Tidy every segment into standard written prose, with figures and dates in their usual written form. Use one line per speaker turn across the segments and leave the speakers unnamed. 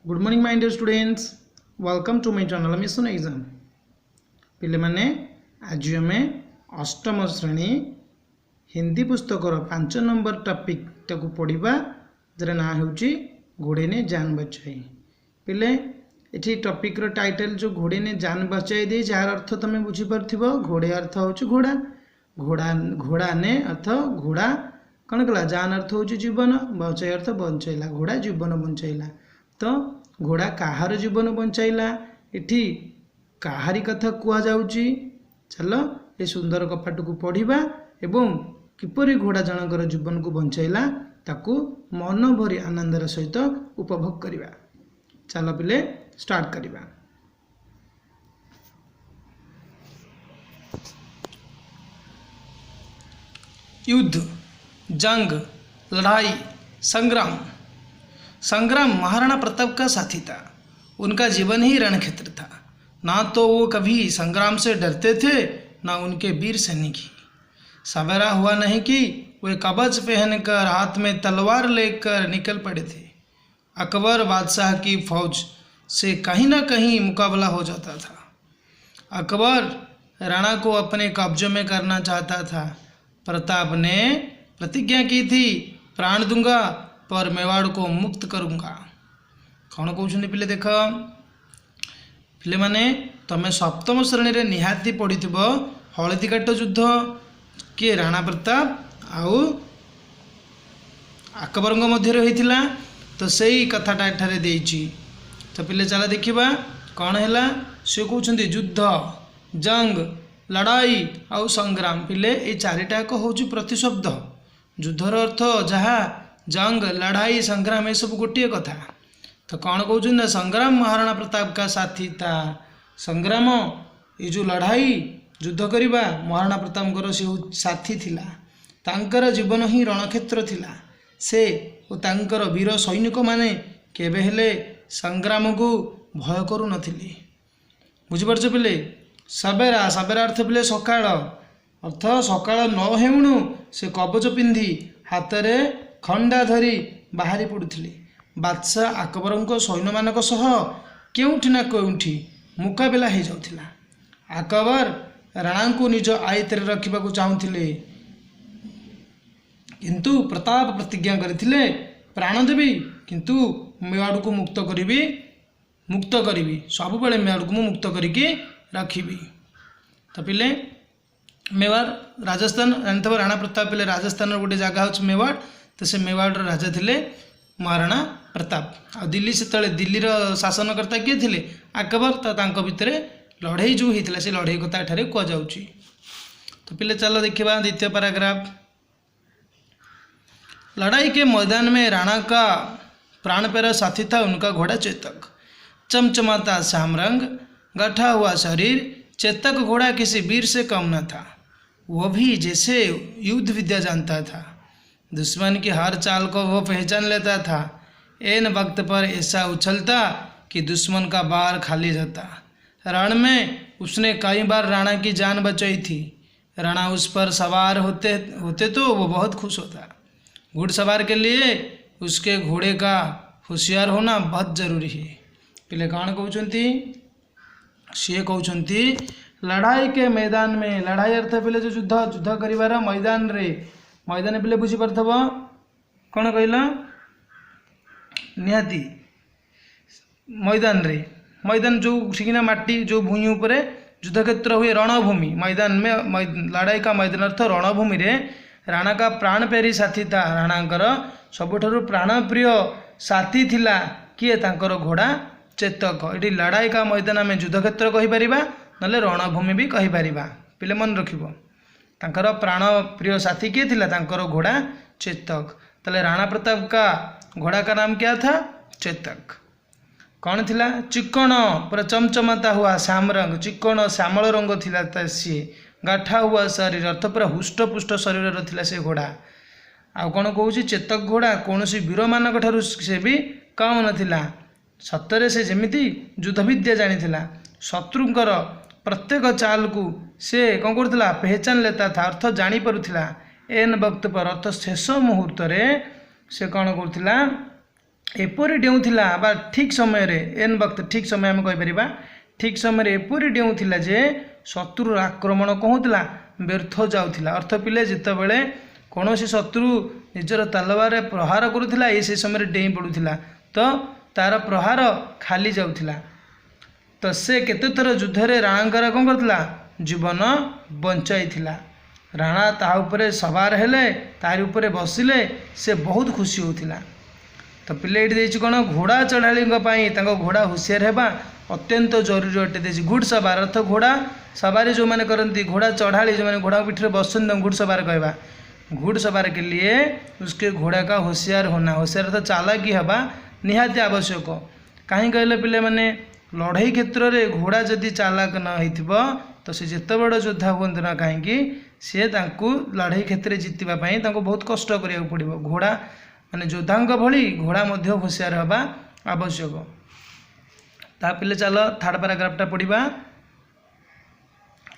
Good morning my dear students, welcome to my channel mission exam. पिले माने आज आम अष्टम श्रेणी हिंदी पुस्तकर 5 नंबर टॉपिक टाको पढ़ा जर ना हूँ घोड़े ने जान बचाई। पिले ये टॉपिक रो टाइटल जो घोड़े ने जान बचाई दे जार अर्थ तुम बुझीपार। घोड़े अर्थ हूँ घोड़ा, घोड़ा घोड़ा ने अर्थ घोड़ा कौन कला, जान अर्थ हूँ जीवन, बचाई अर्थ बंचैला, घोड़ा जीवन बंचैला। तो घोड़ा कहार जीवन बंचाइला, इठी कहारी कथा कुआ जाउची। चलो ये सुंदर कपाट को पढ़िबा एवं किपरि घोड़ा जनकर जीवन को बंचाइला ताकू मन भरी आनंदर सहित उपभोग करिबा। चलो पिले स्टार्ट करिबा। युद्ध, जंग, लड़ाई, संग्राम। संग्राम महाराणा प्रताप का साथी था। उनका जीवन ही रणक्षेत्र था। ना तो वो कभी संग्राम से डरते थे, ना उनके वीर सैनिक ही। सवेरा हुआ नहीं कि वे कवच पहनकर हाथ में तलवार लेकर निकल पड़े थे। अकबर बादशाह की फौज से कहीं ना कहीं मुकाबला हो जाता था। अकबर राणा को अपने कब्जे में करना चाहता था। प्रताप ने प्रतिज्ञा की थी, प्राण दूंगा पर मेवाड़ को मुक्त करूँगा। कौन कहते पिले देख, पिले माने तमें सप्तम श्रेणी रे निहाती पढ़ी हलदीकाट युद्ध किए राणा प्रताप आउ अकबर मध्य होता। तो सही कथाटा एठारे देइछि। तो पिले चला देखा कौन है से कहते युद्ध, जंग, लड़ाई आउ संग्राम। पिले ये चारिटाक हूँ प्रतिशब्द। युद्धर अर्थ जहाँ जंग, लड़ाई, संग्राम ये सब गोटे कथा। तो कौन कहते संग्राम महाराणा प्रताप का साथी था। संग्राम ये जो लड़ाई युद्ध करवा महाराणा प्रताप से साथी थिला। तांकर जीवन ही रणक्षेत्र थिला। से और तांकर वीर सैनिक माने केबे हेले संग्राम को भय करू नथिले। बुझिपारछ पिले। सबेरा, सबेरा अर्थ पिले सकाळ, अर्थ सकाळ न हेउणु से कवच पिंधि हाथ में खंडा धरी बाहरी पड़ुथिले। बादशाह अकबर सैन्य मानक सह केउठी ना केउठी मुकाबला हो जाउथिला। अकबर राणा को निज आयत्त रखा चाहूले, किंतु प्रताप प्रतिज्ञा करथिले, प्राण देवी किंतु मेवाड़ को मुक्त करी सब बेले मेवाड़ को मुक्त करके रखी। तो पिले मेवाड़ राजस्थान जानते राणा प्रताप पिले राजस्थान गोटे जगह हूँ मेवाड़। तो से मेवाड़ राजा थिले महाराणा प्रताप। आ दिल्ली से तले दिल्लीर शासनकर्ता किए थिले अकबर। तो तांको भितरे लड़ाई जो होता से लड़ाई कथा एठारे कुआ जाउची। तो पिले चलो देखिबा द्वितीय पैराग्राफ। लड़ाई के मैदान में राणा का प्राण प्यारा साथी था उनका घोड़ा चेतक। चमचमाता श्याम रंग, गठा हुआ शरीर। चेतक घोड़ा किसी वीर से कम न था। वह भी जैसे युद्ध विद्या जानता था। दुश्मन की हर चाल को वो पहचान लेता था। एन वक्त पर ऐसा उछलता कि दुश्मन का बार खाली जाता। रण में उसने कई बार राणा की जान बचाई थी। राणा उस पर सवार होते तो वो बहुत खुश होता। घुड़सवार के लिए उसके घोड़े का होशियार होना बहुत जरूरी है। पिले कौन कहते सी कहते लड़ाई के मैदान में। लड़ाई अर्थ पिले जो युद्ध कर मैदान रे, मैदान पिले बुझीपारथब कौन कहला निहाती मैदान रे। मैदान जो ठिकना माटी जो भूमि उपरे युद्ध क्षेत्र हुए रणभूमि। मैदान में लड़ाई का मैदान अर्थ रणभूमि रे राणा का प्राण प्यारी साथी था। राणांकर सबुठारु प्राणप्रिय साथी थिला किए तांकर घोड़ा चेतक। ये लड़ाई का मैदान आम युद्ध क्षेत्र कहीपर ना रणभूमि भी कहीपर। पिले मन रखिबो तांकर प्राण प्रिय साथी किए थिला तांकर घोड़ा चेतक। तले राणा प्रताप का घोड़ा का नाम क्या था? चेतक। कौन थिला? चिक्कण, पूरा चमचमाता हुआ श्याम रंग, चिक्कण श्यामल रंग थिला सी। गाठा हुआ शरीर अर्थ पूरा हुष्टपुष्ट शरीर थिला से घोड़ा। आ कौन कहूँ चेतक घोड़ा कौन वीर मानक ठारू से भी कम नथिला। सतरे से जेमिति युद्ध विद्या जानी। शत्रुंकर प्रत्येक चाल को से कौन करथिला पहचान लेता था, अर्थ जानी परुथिला। एन वक्त पर अर्थ शेष मुहूर्त रे से कौन करथिला एपरी डेउथिला बा ठीक समय रे एन वक्त ठीक समय आम कहीपर ठीक समय एपरी डेउथिला जे शत्रु आक्रमण कहूला व्यर्थ जाऊला। अर्थ पिले जितेबले कौन शत्रु निजर तलवार प्रहार करुला ये से समय डेई पड़ूला तो तार प्रहार खाली जाऊला। तो से केते थर युद्ध रे राणांकर कौन करथिला जीवन बंचाईथिला। राणा ता उपरे सवार हेले तारि उपरे बसिले से बहुत खुशी होथिला। तो पिले ये कौन घोड़ा चढ़ाड़ी घोड़ा हुसियार होगा अत्यंत जरूरी अटे देछि। घुड़ सवार अर्थ घोड़ा सवारी जो मैंने करती घोड़ा चढ़ाड़ी जो मैंने घोड़ा पीठ बसुन घुड़ सवार कहवा। घुड़ सवार के लिए उसके घोड़ा का होशियार होना होशियार अर्थ चालाकी हवा निहाती आवश्यक। कहीं कहले पिले मैंने लड़ाई क्षेत्र में घोड़ा जदि चालाक न हो तो सी जिते बड़ योद्धा हूँ ना कहीं सी लड़ाई क्षेत्र में जीतवाई बहुत कष्ट करा पड़ो। घोड़ा माने योद्धा भली घोड़ा मध्य होशियार हवा आवश्यक। ता पिले चल थर्ड पैराग्राफटा पढ़ा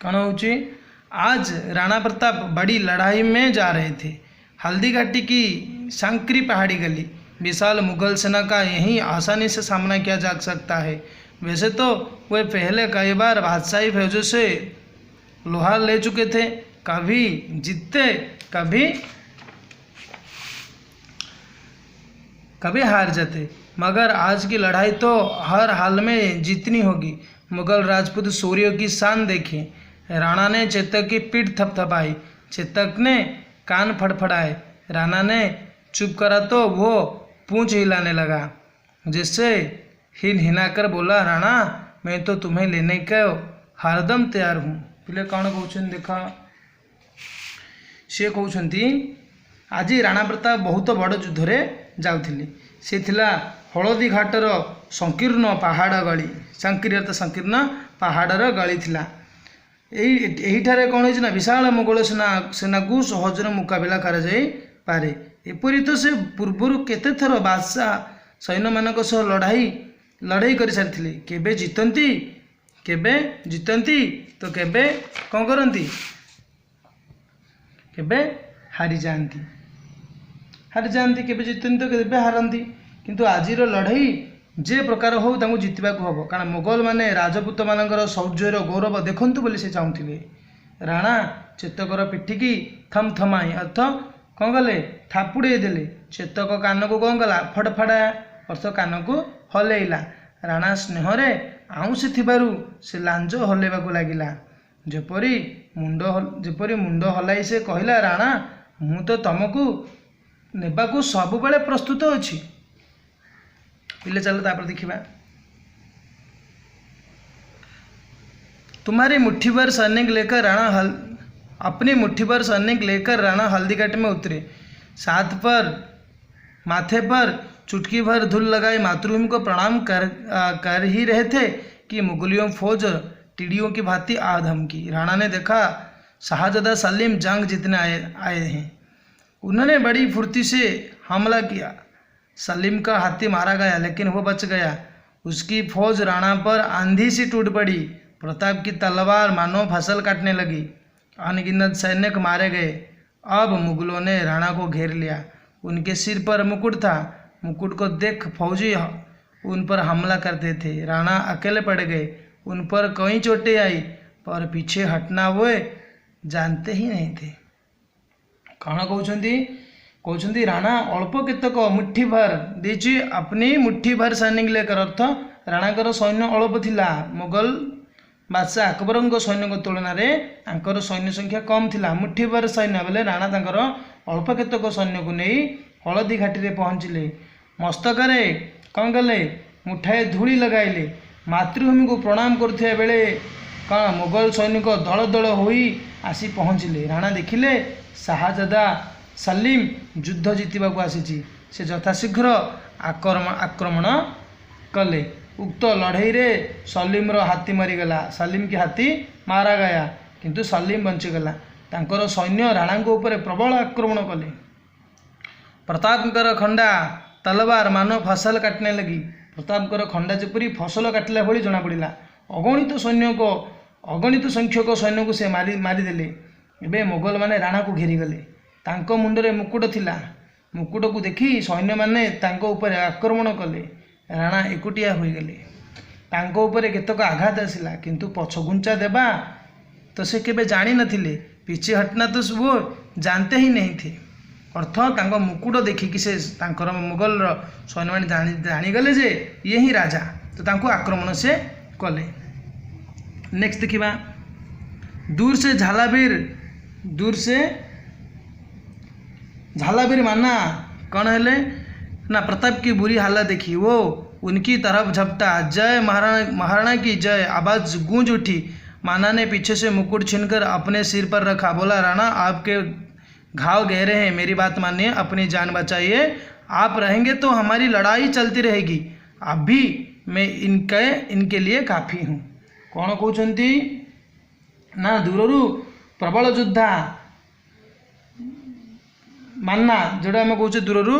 कौन हो। आज राणा प्रताप बड़ी लड़ाई में जा रहे थे। हल्दी घाटी की सांकरी पहाड़ी गली विशाल मुगल सेना का यहीं आसानी से सामना किया जा सकता है। वैसे तो वे पहले कई बार बादशाही फौजों से लोहा ले चुके थे, कभी जीतते कभी हार जाते, मगर आज की लड़ाई तो हर हाल में जीतनी होगी। मुगल राजपूत सूर्यों की शान देखी। राणा ने चेतक की पीठ थपथपाई, चेतक ने कान फड़फड़ाए। राणा ने चुप करा तो वो पूंछ हिलाने लगा, जिससे हिनाकर बोला, राणा मैं तो तुम्हें लेने का हरदम तैयार हूँ। पिले कौन कहते देख सी कहते आज राणा प्रताप बहुत बड़ युद्ध जाऊली। सी थिला हलदी घाटर संकीर्ण पहाड़ गली सांकरी अर्थ संकीर्ण पहाड़र गली थिला। यहीठारे कौन होना विशाल मुगल सेना को सहजर मुकाबला कर पारे। एपरी तो से पूर्वर केते थर बादशाह सैन्य मानक सह लड़ाई कर सारी केबे जीतती तो केबे कौन करती केबे हारी जाती केबे जीतती तो केबे हारती। किंतु आजिर लड़ाई जे प्रकार हो तांको जीतवा को हम कारण मुगल माने राजपूत मानकर शौर्यर गौरव देखंतु बोली से चाहूले। राणा चेतकर पिठिकी थम थमाई अर्थ कौन कले थापुड़े देले। चेतक कान को कौन कला फड़फड़ा अर्थ कान को हलैला। राणा स्नेहरे आउँसी थिबारु से लांज हलैबाकू लागिला। जेपरी मुंड हलाई से कहला, राणा मु तो तुमको नेबाकू सबुबले प्रस्तुत अछि। पिले चलो तापर देखिबा। तुम्हारी मुट्ठी भर सैनिक लेकर अपनी मुट्ठी भर सैनिक लेकर राणा हल्दीघाटी में उतरे। साथ पर माथे पर चुटकी भर धूल लगाए मातृभूमि को प्रणाम कर ही रहे थे कि मुगलियों फौज टिड्डियों की भांति आ धमकी। राणा ने देखा शाहजादा सलीम जंग जीतने आए हैं। उन्होंने बड़ी फुर्ती से हमला किया। सलीम का हाथी मारा गया लेकिन वो बच गया। उसकी फौज राणा पर आंधी सी टूट पड़ी। प्रताप की तलवार मानो फसल काटने लगी। अनगिनत सैनिक मारे गए। अब मुगलों ने राणा को घेर लिया। उनके सिर पर मुकुट था। मुकुट को देख फौजी उन पर हमला करते थे। राणा अकेले पड़ गए। उन पर कई चोटें आई पर पीछे हटना हुए जानते ही नहीं थे। कौन कहते राणा अल्प केतक मुट्ठी भर दीची अपनी मुट्ठी भर सैनिक लेकर अर्थ राणाकर सैन्य अल्प थिला। मुगल बादशाह अकबर सैन्य तुलन में आंकर सैन्य संख्या कम थिला। मुट्ठी भर सैन्य बेले राणा तांकर अल्प केतक सैन्य को नहीं हलदी घाटी में पहुँचले। मस्तकरे कौन कले मुठाए धूली लगाइले। मातृभूमि को प्रणाम करुवा बेले कौन मुगल सैनिक दल दल हो आसी पहुँचले। राणा देखिले शाहजादा सलीम युद्ध जीतवा को आसी। से यथाशीघ्र आक्रमण कले। उक्त लड़ाई रे सलीम हाथी मरीगला। सलीम की हाथी मारा गया किंतु सलीम बंचीगला। तांकर सैन्य राणा ऊपर प्रबल आक्रमण कले। प्रतापकर खंडा तलवार मानो फसल काटने लगी। प्रतापकर खंडा जेपरी फसल काटिला भली जना पड़ा। अगणित संख्यक सैन्य को से मारिदेले। एबे मुगल माने राणा को घेरीगले। तांको मुंडरे मुकुट थिला। मुकुट को देखी सैन्य माने तांको उपरे आक्रमण कले। राणा एकुटिया होईगले। तांको उपरे केतक आघात आसिला किंतु पछघुंचा देबा तो से केबे जानी नथिले। पीछे हटना तो वो जानते ही नहीं थे। अर्थ तांको मुकुट देखिकी से तांकर मुगल सैन्य माने जानीगले जे ये ही राजा, तो तांको आक्रमण से कले। नेक्स्ट देखिबा, दूर से झालावीर माना कौन हेले ना प्रताप की बुरी हालत देखी वो उनकी तरफ झपटा। जय महाराणा की जय आवाज गूंज उठी। माना ने पीछे से मुकुट छीनकर अपने सिर पर रखा। बोला, राणा आपके घाव गहरे हैं, मेरी बात मानिए, अपनी जान बचाइए। आप रहेंगे तो हमारी लड़ाई चलती रहेगी। अभी मैं इनके लिए काफ़ी हूँ। कौन कहते ना दूररू प्रबल योद्धा माना, जोड़ा आम कहे दूररू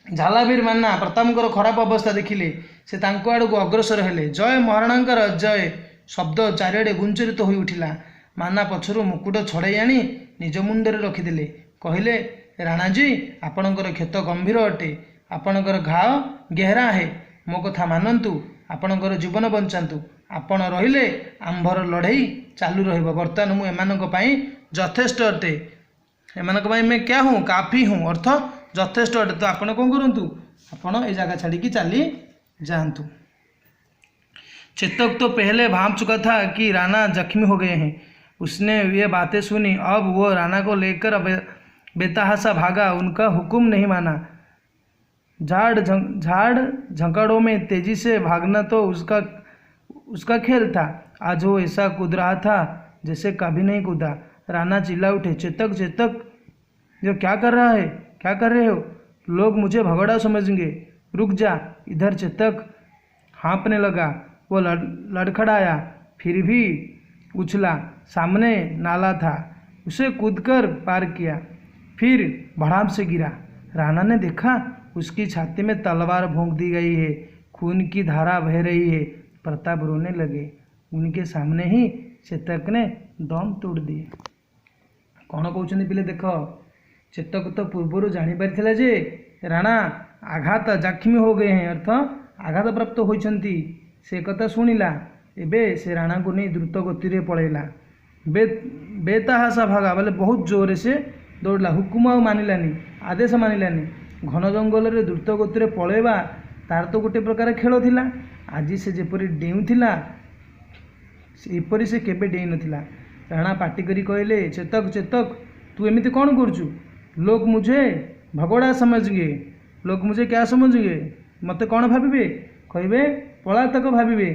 झालावीर माना प्रतापଙ୍କର खराब अवस्था देखिले से तांको आड़ को अग्रसर हेले। जय महाराणांकर जय शब्द चारिआडे गुंचरित हो उठिला। माना पछरू मुकुट छड़ाई आनी निज मुंडरे रखिदेले। कहले, राणाजी आपणकर क्षत गंभीर अटे, आपणकर घाव गहरा है, मो कथा मानतु, आपणकर जीवन बंचातु। आपण रहिले आंभर लड़ाई चालू रहिबो। वर्तमान मु एमानक पई यथेष्ट अटे, एमानक पई मैं क्या हूँ, काफी हूँ, अर्थ यथेष्ट अटे। तो आपण कौन करंतु, आपण ए जगह छाड़ी चली जातु। चेतक तो पहले भाप चुका था कि राणा जख्मी हो गए हैं। उसने ये बातें सुनी। अब वो राणा को लेकर बेतहासा भागा, उनका हुक्म नहीं माना। झाड़ झंकाड़ों में तेजी से भागना तो उसका खेल था। आज वो ऐसा कूद रहा था जैसे कभी नहीं कूदा। राणा चिल्ला उठे, चेतक ये क्या कर रहा है, क्या कर रहे हो? लोग मुझे भगोड़ा समझेंगे, रुक जा इधर। चेतक हाँपने लगा। वो लड़खड़ाया, फिर भी उछला। सामने नाला था, उसे कूदकर पार किया, फिर भड़ाम से गिरा। राणा ने देखा उसकी छाती में तलवार भोंक दी गई है, खून की धारा बह रही है। प्रताप रोने लगे। उनके सामने ही चेतक ने दम तोड़ दिए। कौन कहते पिले देख, चेतक तो पूर्वर जापार जे राणा आघात जख्मी हो गए हैं, अर्थ आघात प्राप्त होती। से कथा शुणिला। एबे से राणा को नहीं द्रुत गति में पलैला। बेतहासा भागा बोले बहुत जोर से दौड़ला। हुकुम आ मानिलानी, आदेश मानिलानी। घन जंगल में द्रुत गति में पलैबा तार तो गोटे प्रकार खेल थिला। आज से जेपरी डेउथिला सेपरी से केबे डेई नथिला। राणा पाटी करी कहले, चेतक तू एमिति कौन करचु? लोग मुझे भगोड़ा समझिए, लोग मुझे क्या समझिए, मते कौन भाविबे? कहबे पलातक भाविबे,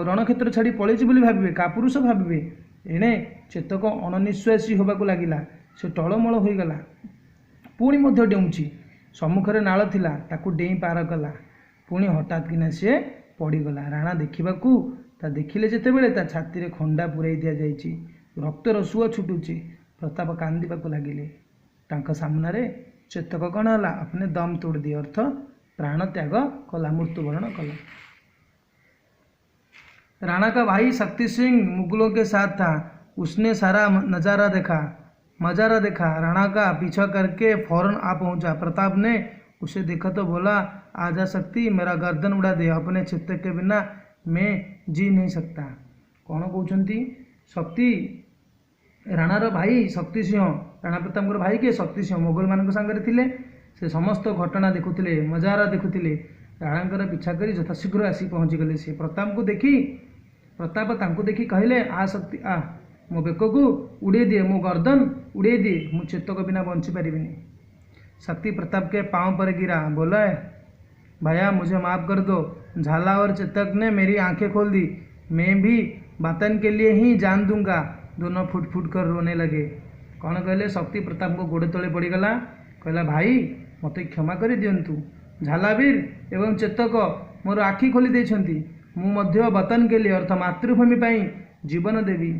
रणक्षेत्र छाड़ी पलैछि बोली भाविबे, कापुरुष भाविबे। एणे चेतक अणनिश्वासी होबाकू लागिला। से टळमळ होईगला। पुणी मध्य डेउछि। सम्मुखरे नाळ थिला, ताकू डेई पार कला। पुणी हठात किना से पड़ीगला। राणा देखिबाकू ता देखिले जेतेबेले ता छाती रे खंडा पुराई दिया जाइछि, रक्तर सुଅ छुटुछि। प्रताप कांदिबाकू लागिले। तांका सामनारे चेतक कण हला, अपने दम तोड़ दिए, अर्थ प्राण त्याग कला, मृत्युवरण कला। राणा का भाई शक्ति सिंह मुगलों के साथ था। उसने सारा मजारा देखा। राणा का पीछा करके फौरन आ पहुंचा। प्रताप ने उसे देखा तो बोला, आजा शक्ति, मेरा गर्दन उड़ा दे, अपने चेतक के बिना मैं जी नहीं सकता। कौन कहते शक्ति राणार भाई शक्ति सिंह, राणा प्रताप भाई के शक्ति सिंह मोगल मान सांगे थे। से समस्त घटना देखुले, मजारा देखुले। राणांकर पीछा कर यथाशीघ्र आसी पहुँची गले। से प्रताप को देखी कहले, आ शक्ति आ, मो बेक को उड़े दिए, मो गर्दन उड़े दिए, मु चेतक बिना बंची पारिबिनी। शक्ति प्रताप के पाँव पर गिरा। बोला, भैया मुझे माफ़ कर दो। झाला और चेतक ने मेरी आंखें खोल दी। मैं भी वतन के लिए ही जान दूंगा। दोनों फुट फुट कर रोने लगे। कौन कहले? शक्ति प्रताप को गोड़ तले पड़गला। कहला, भाई मते क्षमा कर दियंतु। झालावीर एवं चेतक मोर आखि खोली देछंती। मु मध्य वतन के लिए, अर्थ मातृभूमि पाई जीवन देवी।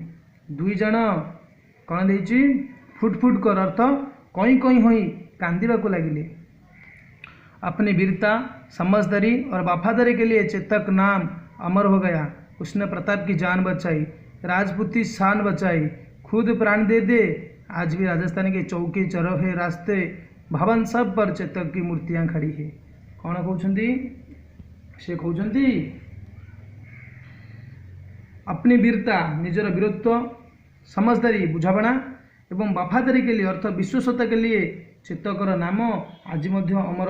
दुई जन कौन देछि फुट फुट कर, अर्थ कई कई होई कांदिबाकू लागिले। अपनी वीरता, समझदारी और वफादारी के लिए चेतक नाम अमर हो गया। उसने प्रताप की जान बचाई, राजपूती शान बचाई, खुद प्राण दे आज भी राजस्थान के चौकी चौराहे रास्ते भवन सब पर चेतक की मूर्तियां खड़ी है। कौन कहते से कहते अपनी वीरता निजर वीरत्व समझदारी बुझाणा एवं वफादारी के लिए अर्थ विश्वसता के लिए चेतकर नाम आज अमर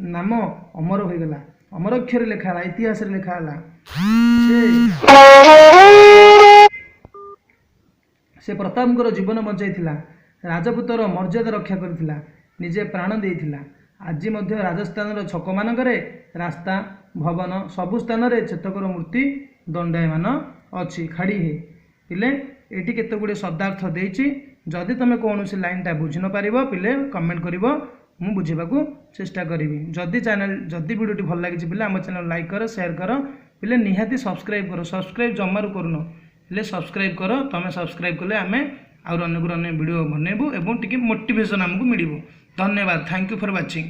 नाम अमर हो गला, अमर अक्षर लिखाला, इतिहास लिखाला। से प्रतापଙ୍କର जीवन बचाइथिला, राजपूतर मर्यादा रक्षा करथिला, निजे प्राण देइथिला। आज मध्य राजस्थान छक मानकरे रास्ता भवन सबु स्थान रे चेतकर मूर्ति दंडायमान अच्छी खाड़ी है। पिले एटी केते गुडे शब्दार्थ देइछि, जदि तुम कौन सी लाइनटा बुझी न पार पिले कमेंट कर मु बुझेबाकू चेष्टा करी। जदि चैनल जदि वीडियोटी भल लगी पिले आम चैनल लाइक कर शेयर कर, पिले निहाती सब्सक्राइब कर, सब्सक्राइब जमारू करूँ पिले सब्सक्राइब कर। तुम सब्सक्राइब कले आम आउ अनेक वीडियो बनइबू एवं टिके मोटिवेशन आमको मिल। धन्यवाद, थैंक यू फॉर वाचिंग।